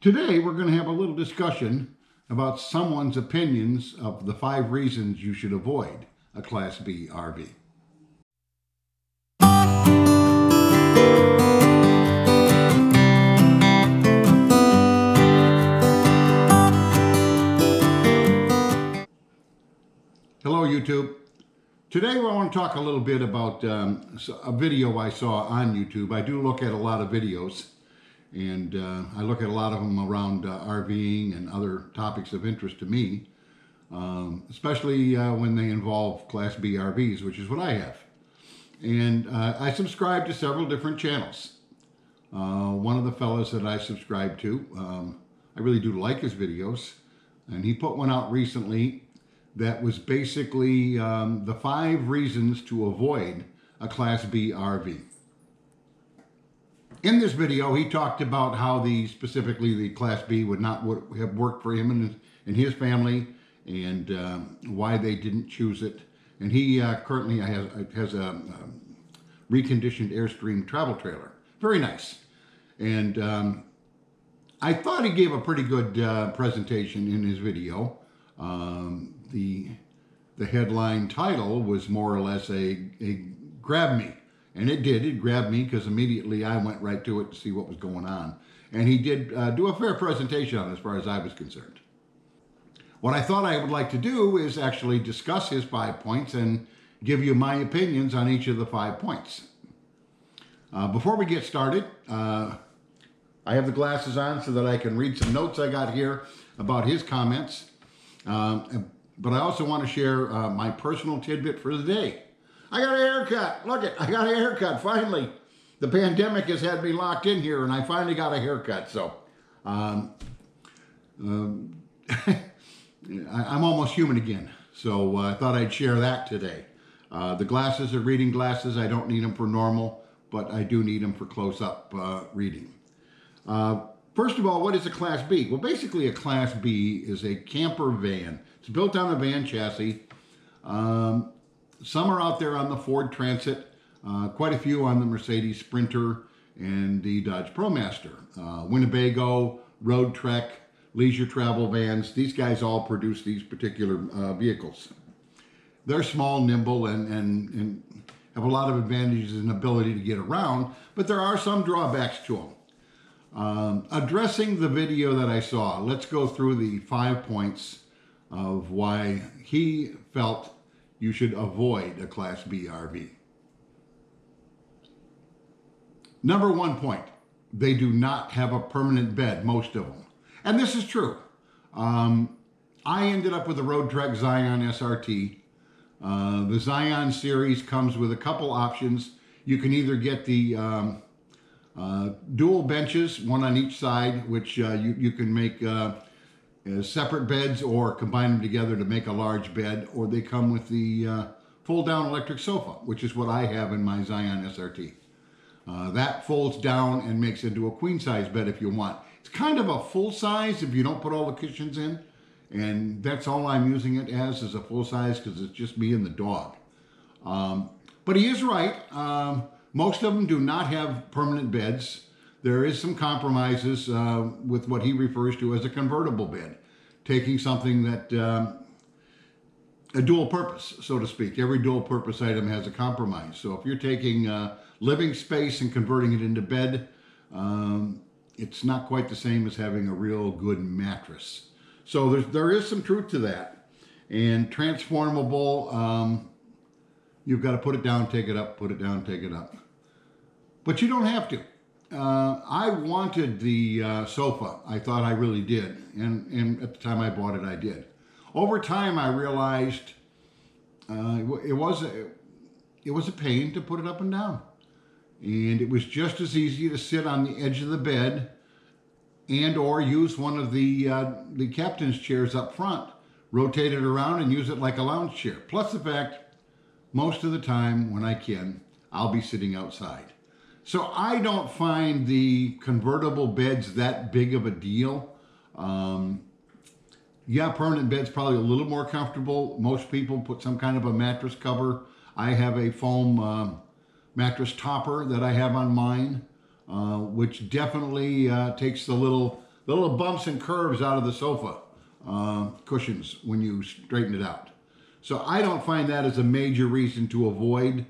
Today, we're going to have a little discussion about someone's opinions of the 5 reasons you should avoid a Class B RV. Hello, YouTube. Today, I want to talk a little bit about a video I saw on YouTube. I do look at a lot of videos, and I look at a lot of them around RVing and other topics of interest to me, especially when they involve Class B RVs, which is what I have. And I subscribe to several different channels. One of the fellows that I subscribe to, I really do like his videos, and he put one out recently that was basically the 5 reasons to avoid a Class B RV. In this video, he talked about how specifically the Class B would not have worked for him and his family, and why they didn't choose it. And he currently has a reconditioned Airstream travel trailer. Very nice. And I thought he gave a pretty good presentation in his video. The headline title was more or less a grab me. And it did. It grabbed me because immediately I went right to it to see what was going on. And he did do a fair presentation on it as far as I was concerned. What I thought I would like to do is actually discuss his 5 points and give you my opinions on each of the 5 points. Before we get started, I have the glasses on so that I can read some notes I got here about his comments. But I also want to share my personal tidbit for the day. I got a haircut. Look it, I got a haircut, finally. The pandemic has had me locked in here, and I finally got a haircut. So I'm almost human again. So I thought I'd share that today. The glasses are reading glasses. I don't need them for normal, but I do need them for close-up reading. First of all, what is a Class B? Well, basically a Class B is a camper van. It's built on a van chassis. Some are out there on the Ford Transit, quite a few on the Mercedes Sprinter and the Dodge ProMaster. Winnebago, Road Trek, leisure travel vans, these guys all produce these particular vehicles. They're small, nimble, and have a lot of advantages and ability to get around, but there are some drawbacks to them. Addressing the video that I saw, let's go through the 5 points of why he felt you should avoid a Class B RV. Number 1 point, they do not have a permanent bed, most of them. And this is true. I ended up with a Road Trek Zion SRT. The Zion series comes with a couple options. You can either get the dual benches, one on each side, which you can make separate beds or combine them together to make a large bed, or they come with the fold-down electric sofa, which is what I have in my Zion SRT. That folds down and makes into a queen-size bed if you want. It's kind of a full size if you don't put all the cushions in, and that's all I'm using it as, is a full size, because it's just me and the dog. But he is right. Most of them do not have permanent beds. There is some compromises with what he refers to as a convertible bed, taking something that, a dual purpose, so to speak. Every dual purpose item has a compromise. So if you're taking living space and converting it into bed, it's not quite the same as having a real good mattress. So there is some truth to that. And transformable, you've got to put it down, take it up, put it down, take it up. But you don't have to. I wanted the sofa. I thought I really did. And at the time I bought it, I did. Over time, I realized it was a pain to put it up and down. And it was just as easy to sit on the edge of the bed and or use one of the captain's chairs up front, rotate it around and use it like a lounge chair. Plus the fact, most of the time when I can, I'll be sitting outside. So I don't find the convertible beds that big of a deal. Yeah, permanent bed's probably a little more comfortable. Most people put some kind of a mattress cover. I have a foam mattress topper that I have on mine, which definitely takes the little the little bumps and curves out of the sofa cushions when you straighten it out. So I don't find that as a major reason to avoid.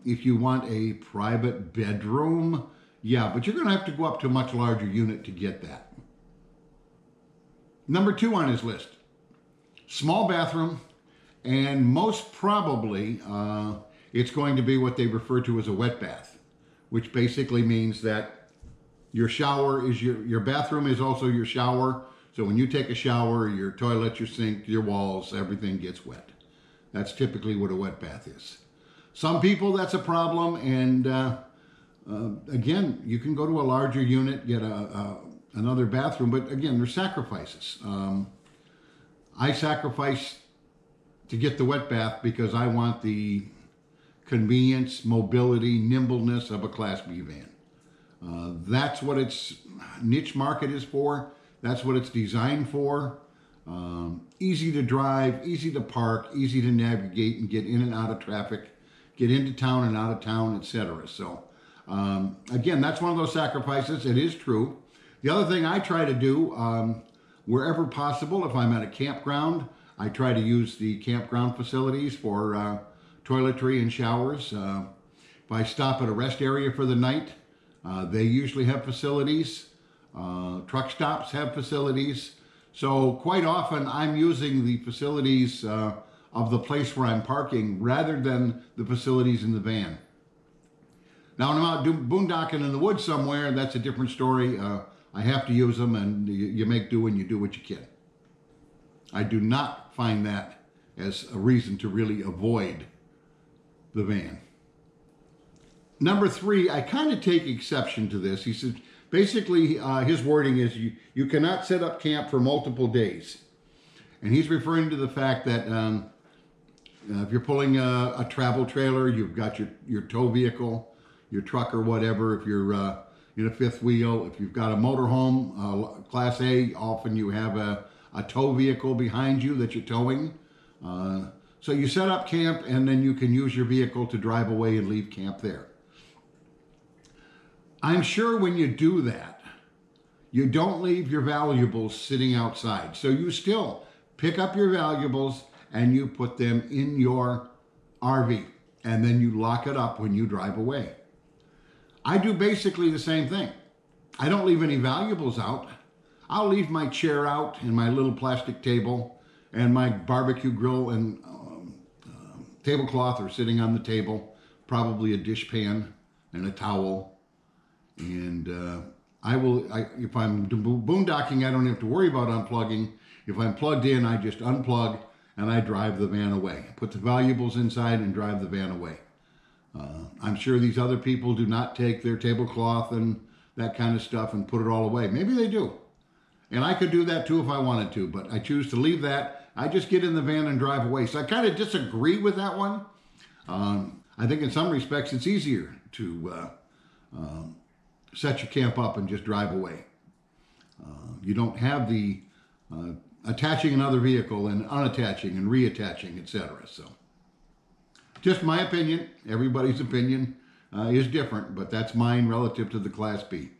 If you want a private bedroom, yeah, but you're going to have to go up to a much larger unit to get that. Number 2 on his list, small bathroom, and most probably it's going to be what they refer to as a wet bath, which basically means that your shower is your bathroom is also your shower. So when you take a shower, your toilet, your sink, your walls, everything gets wet. That's typically what a wet bath is. Some people, that's a problem, and again, you can go to a larger unit, get another bathroom, but again, there's sacrifices. I sacrifice to get the wet bath because I want the convenience, mobility, nimbleness of a Class B van. That's what its niche market is for. That's what it's designed for. Easy to drive, easy to park, easy to navigate and get in and out of traffic, get into town and out of town, etc. So again, that's one of those sacrifices. It is true. The other thing I try to do, wherever possible, if I'm at a campground, I try to use the campground facilities for toiletry and showers. If I stop at a rest area for the night, they usually have facilities. Truck stops have facilities. So quite often I'm using the facilities of the place where I'm parking rather than the facilities in the van. Now, when I'm out boondocking in the woods somewhere, that's a different story. I have to use them, and you make do and you do what you can. I do not find that as a reason to really avoid the van. Number 3, I kind of take exception to this. He said, basically, his wording is you cannot set up camp for multiple days. And he's referring to the fact that if you're pulling a travel trailer, you've got your tow vehicle, your truck or whatever. If you're in a fifth wheel, if you've got a motorhome, Class A, often you have a tow vehicle behind you that you're towing. So you set up camp and then you can use your vehicle to drive away and leave camp there. I'm sure when you do that, you don't leave your valuables sitting outside. So you still pick up your valuables and you put them in your RV, and then you lock it up when you drive away. I do basically the same thing. I don't leave any valuables out. I'll leave my chair out and my little plastic table, and my barbecue grill and tablecloth are sitting on the table, probably a dish pan and a towel. And if I'm boondocking, I don't have to worry about unplugging. If I'm plugged in, I just unplug and I drive the van away. Put the valuables inside and drive the van away. I'm sure these other people do not take their tablecloth and that kind of stuff and put it all away. Maybe they do. And I could do that too if I wanted to, but I choose to leave that. I just get in the van and drive away. So I kind of disagree with that one. I think in some respects it's easier to set your camp up and just drive away. You don't have the attaching another vehicle and unattaching and reattaching, etc. So just my opinion. Everybody's opinion is different, but that's mine relative to the Class B.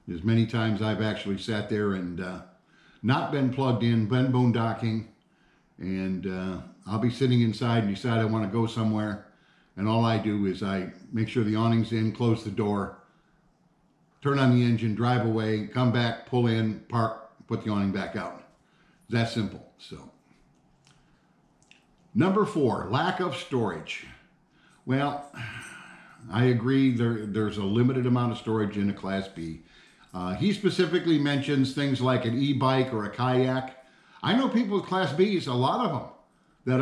There's many times I've actually sat there and not been plugged in, been boondocking, and I'll be sitting inside and decide I want to go somewhere, and all I do is I make sure the awning's in, close the door, turn on the engine, drive away, come back, pull in, park, put the awning back out. It's that simple. So, number 4, lack of storage. Well, I agree there's a limited amount of storage in a Class B. He specifically mentions things like an e-bike or a kayak. I know people with Class Bs, a lot of them, that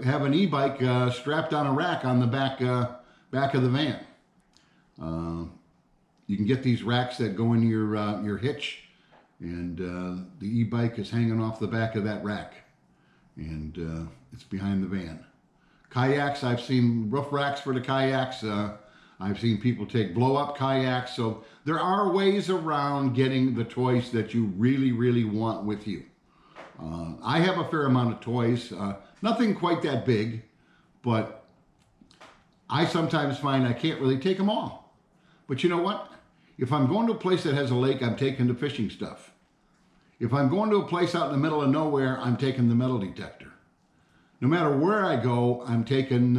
have an e-bike strapped on a rack on the back of the van. You can get these racks that go in your hitch, and the e-bike is hanging off the back of that rack, and it's behind the van. Kayaks, I've seen roof racks for the kayaks. I've seen people take blow-up kayaks. So there are ways around getting the toys that you really, really want with you. I have a fair amount of toys. Nothing quite that big, but I sometimes find I can't really take them all. But you know what? If I'm going to a place that has a lake, I'm taking the fishing stuff. If I'm going to a place out in the middle of nowhere, I'm taking the metal detector. No matter where I go, I'm taking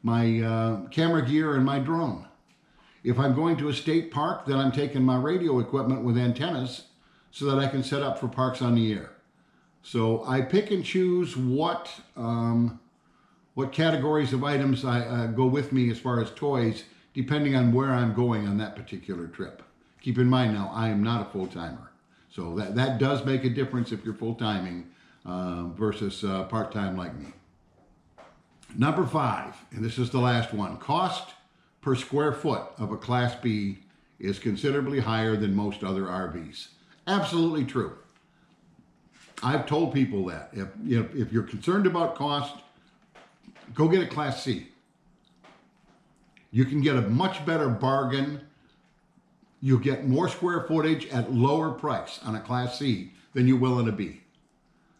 my camera gear and my drone. If I'm going to a state park, then I'm taking my radio equipment with antennas so that I can set up for parks on the air. So I pick and choose what categories of items I go with me as far as toys, depending on where I'm going on that particular trip. Keep in mind now, I am not a full-timer. So that does make a difference if you're full-timing versus part-time like me. Number 5, and this is the last one, cost per square foot of a Class B is considerably higher than most other RVs. Absolutely true. I've told people that. If you're concerned about cost, go get a Class C. You can get a much better bargain. You'll get more square footage at lower price on a Class C than you will in a B.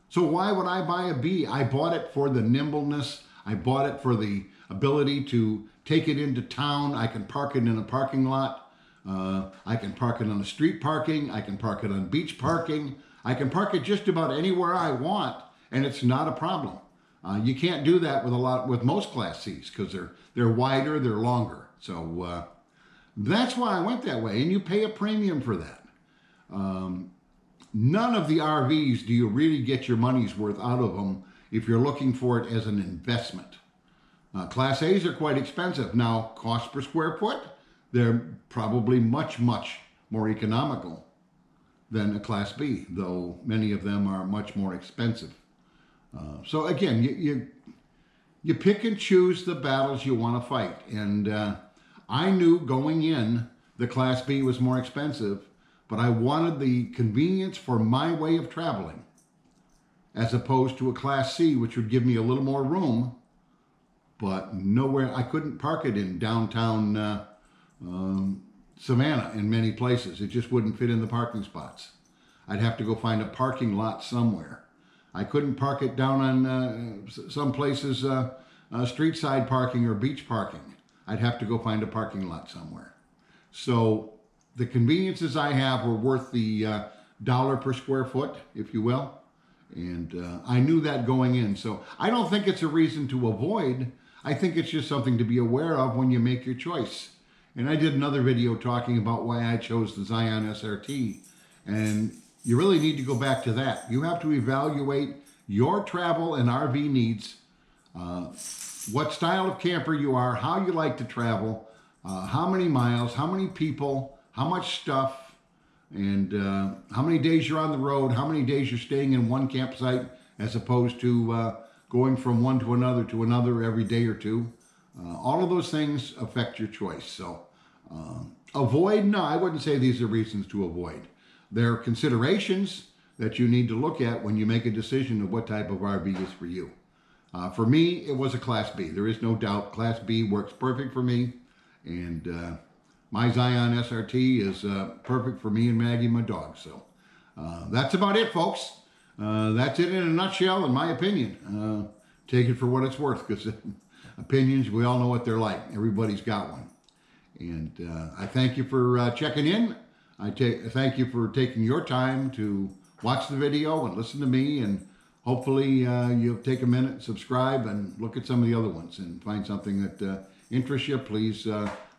So why would I buy a B? I bought it for the nimbleness. I bought it for the ability to take it into town. I can park it in a parking lot. I can park it on the street parking. I can park it on beach parking. I can park it just about anywhere I want, and it's not a problem. You can't do that with most Class Cs because they're wider, they're longer. So that's why I went that way, and you pay a premium for that. None of the RVs do you really get your money's worth out of them if you're looking for it as an investment. Class A's are quite expensive. Now, cost per square foot, they're probably much, much more economical than a Class B, though many of them are much more expensive. So again, you pick and choose the battles you want to fight. And I knew going in the Class B was more expensive, but I wanted the convenience for my way of traveling as opposed to a Class C, which would give me a little more room, but nowhere. I couldn't park it in downtown Savannah in many places. It just wouldn't fit in the parking spots. I'd have to go find a parking lot somewhere. I couldn't park it down on some places, street side parking or beach parking. I'd have to go find a parking lot somewhere. So the conveniences I have were worth the dollar per square foot, if you will. And I knew that going in. So I don't think it's a reason to avoid. I think it's just something to be aware of when you make your choice. And I did another video talking about why I chose the Zion SRT. And you really need to go back to that. You have to evaluate your travel and RV needs, what style of camper you are, how you like to travel, how many miles, how many people, how much stuff, and how many days you're on the road, how many days you're staying in one campsite as opposed to going from one to another every day or two. All of those things affect your choice. So avoid, no, I wouldn't say these are reasons to avoid. They're considerations that you need to look at when you make a decision of what type of RV is for you. For me, it was a Class B. There is no doubt Class B works perfect for me. And my Zion SRT is perfect for me and Maggie, my dog. So that's about it, folks. That's it in a nutshell, in my opinion. Take it for what it's worth, because opinions, we all know what they're like. Everybody's got one. And I thank you for checking in. I thank you for taking your time to watch the video and listen to me. And hopefully you'll take a minute, subscribe, and look at some of the other ones and find something that interests you. Please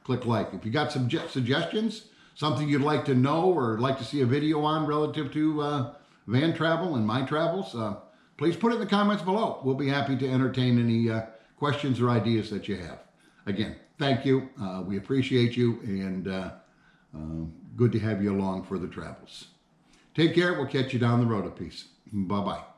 click like. If you got some suggestions, something you'd like to know or like to see a video on relative to van travel and my travels, please put it in the comments below. We'll be happy to entertain any questions or ideas that you have. Again, thank you. We appreciate you, and good to have you along for the travels. Take care. We'll catch you down the road a piece. Bye-bye.